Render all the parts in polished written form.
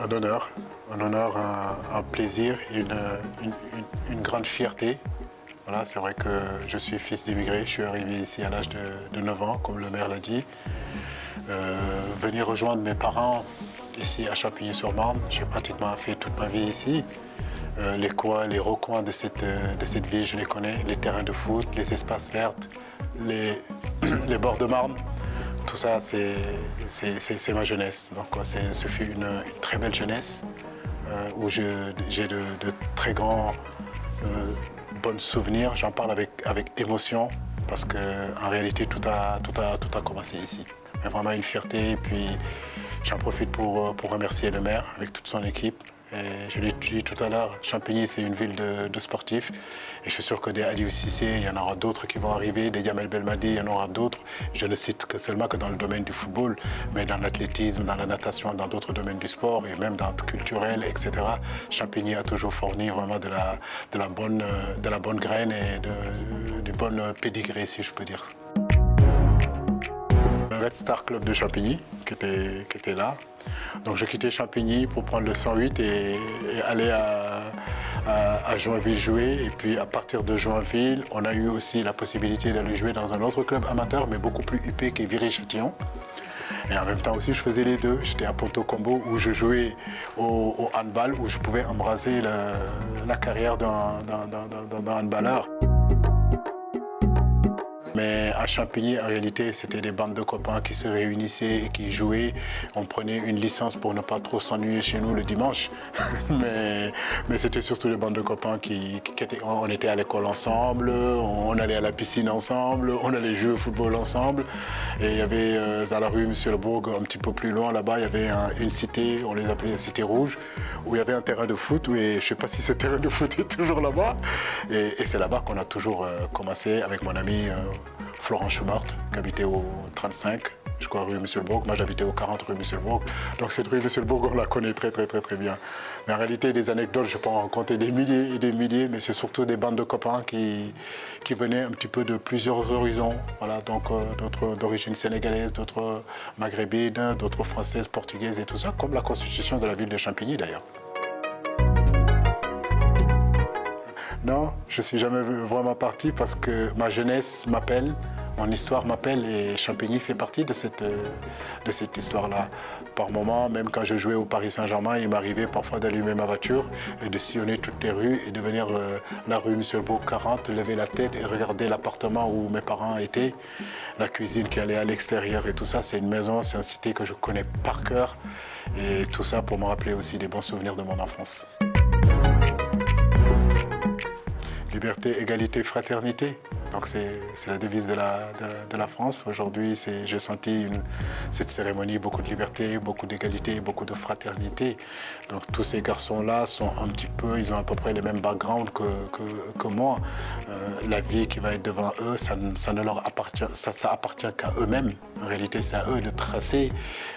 un honneur, un plaisir, une grande fierté. Voilà, c'est vrai que je suis fils d'immigrés, je suis arrivé ici à l'âge de 9 ans, comme le maire l'a dit. Venir rejoindre mes parents ici à Champigny-sur-Marne, j'ai pratiquement fait toute ma vie ici. Les coins, les recoins de cette ville, je les connais, les terrains de foot, les espaces verts, les bords de Marne. Tout ça, c'est ma jeunesse. Donc, ce fut une très belle jeunesse où j'ai de très grands bons souvenirs. J'en parle avec émotion parce qu'en réalité, tout a commencé ici. Mais vraiment une fierté. Et puis, j'en profite pour remercier le maire avec toute son équipe. Et je l'ai dit tout à l'heure, Champigny, c'est une ville de sportifs. Et je suis sûr que des Aliou Cissé, il y en aura d'autres qui vont arriver, des Jamel Belmadi, il y en aura d'autres. Je ne cite que seulement que dans le domaine du football, mais dans l'athlétisme, dans la natation, dans d'autres domaines du sport et même dans le culturel, etc. Champigny a toujours fourni vraiment de la bonne graine et du bon pédigré, si je peux dire. Le Red Star Club de Champigny qui était là. Donc je quittais Champigny pour prendre le 108 et aller à Joinville jouer. Et puis à partir de Joinville, on a eu aussi la possibilité d'aller jouer dans un autre club amateur, mais beaucoup plus huppé qui est Viry-Châtillon. Et en même temps aussi, je faisais les deux. J'étais à Ponto Combo où je jouais au handball, où je pouvais embrasser la carrière d'un handballeur. Mais à Champigny, en réalité, c'était des bandes de copains qui se réunissaient et qui jouaient. On prenait une licence pour ne pas trop s'ennuyer chez nous le dimanche. mais c'était surtout des bandes de copains on était à l'école ensemble, on allait à la piscine ensemble, on allait jouer au football ensemble. Et il y avait dans la rue Monsieur-le-Bourg, un petit peu plus loin là-bas, il y avait une cité, on les appelait la cité rouge, où il y avait un terrain de foot. Et je ne sais pas si ce terrain de foot est toujours là-bas. Et c'est là-bas qu'on a toujours commencé avec mon ami Florent Schumart, qui habitait au 35, je crois, rue Monsieur-le-Bourg. Moi, j'habitais au 40 rue Monsieur-le-Bourg. Donc cette rue Monsieur-le-Bourg, on la connaît très bien. Mais en réalité, des anecdotes, je peux en raconter des milliers et des milliers, mais c'est surtout des bandes de copains qui venaient un petit peu de plusieurs horizons. Voilà, donc d'autres d'origine sénégalaise, d'autres maghrébines, d'autres françaises, portugaises et tout ça, comme la constitution de la ville de Champigny d'ailleurs. Non, je ne suis jamais vraiment parti parce que ma jeunesse m'appelle, mon histoire m'appelle et Champigny fait partie de cette histoire-là. Par moments, même quand je jouais au Paris Saint-Germain, il m'arrivait parfois d'allumer ma voiture et de sillonner toutes les rues et de venir la rue Monsieur-le-Bourg 40, lever la tête et regarder l'appartement où mes parents étaient, la cuisine qui allait à l'extérieur et tout ça. C'est une maison, c'est une cité que je connais par cœur et tout ça pour me rappeler aussi des bons souvenirs de mon enfance. Liberté, égalité, fraternité. Donc c'est la devise de la France. Aujourd'hui, j'ai senti cette cérémonie, beaucoup de liberté, beaucoup d'égalité, beaucoup de fraternité. Donc tous ces garçons-là sont un petit peu, ils ont à peu près les mêmes backgrounds que moi. La vie qui va être devant eux, ça ne leur appartient, ça appartient qu'à eux-mêmes. En réalité, c'est à eux de tracer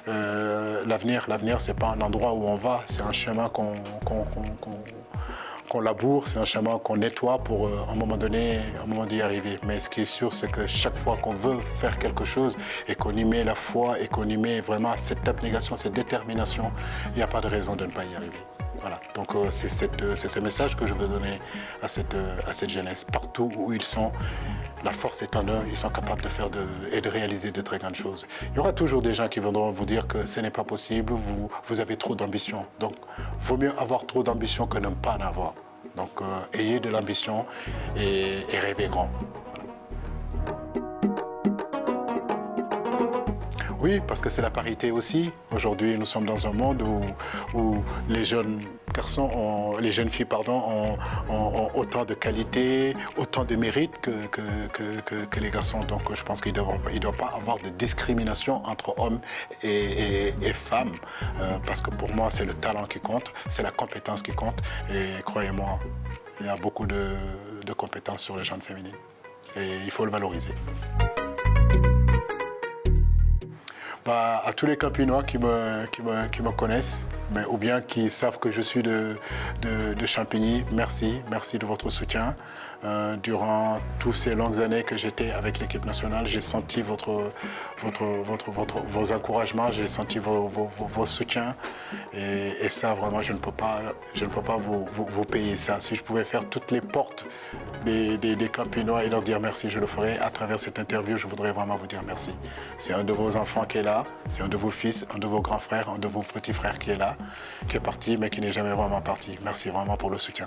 l'avenir. L'avenir, c'est pas un endroit où on va, c'est un chemin qu'on laboure, c'est un chemin qu'on nettoie pour à un moment donné, d'y arriver. Mais ce qui est sûr, c'est que chaque fois qu'on veut faire quelque chose et qu'on y met la foi et qu'on y met vraiment cette abnégation, cette détermination, il n'y a pas de raison de ne pas y arriver. Voilà. Donc c'est ce message que je veux donner à cette jeunesse. Partout où ils sont, la force est en eux, ils sont capables de faire et de réaliser de très grandes choses. Il y aura toujours des gens qui viendront vous dire que ce n'est pas possible, vous avez trop d'ambition. Donc, vaut mieux avoir trop d'ambition que ne pas en avoir. Donc, ayez de l'ambition et rêvez grand. Oui, parce que c'est la parité aussi. Aujourd'hui, nous sommes dans un monde où les jeunes garçons, les jeunes filles, pardon, ont autant de qualités, autant de mérites que les garçons. Donc, je pense qu'il ne doit pas avoir de discrimination entre hommes et femmes, parce que pour moi, c'est le talent qui compte, c'est la compétence qui compte. Et croyez-moi, il y a beaucoup de compétences sur les jeunes féminines. Et il faut le valoriser. Bah, à tous les Campinois qui me connaissent, mais, ou bien qui savent que je suis de Champigny, merci de votre soutien. Durant toutes ces longues années que j'étais avec l'équipe nationale, j'ai senti vos encouragements, j'ai senti vos soutiens. Et ça, vraiment, je ne peux pas vous payer ça. Si je pouvais faire toutes les portes des Campinois et leur dire merci, je le ferais. À travers cette interview, je voudrais vraiment vous dire merci. C'est un de vos enfants qui est là, c'est un de vos fils, un de vos grands frères, un de vos petits frères qui est là, qui est parti, mais qui n'est jamais vraiment parti. Merci vraiment pour le soutien.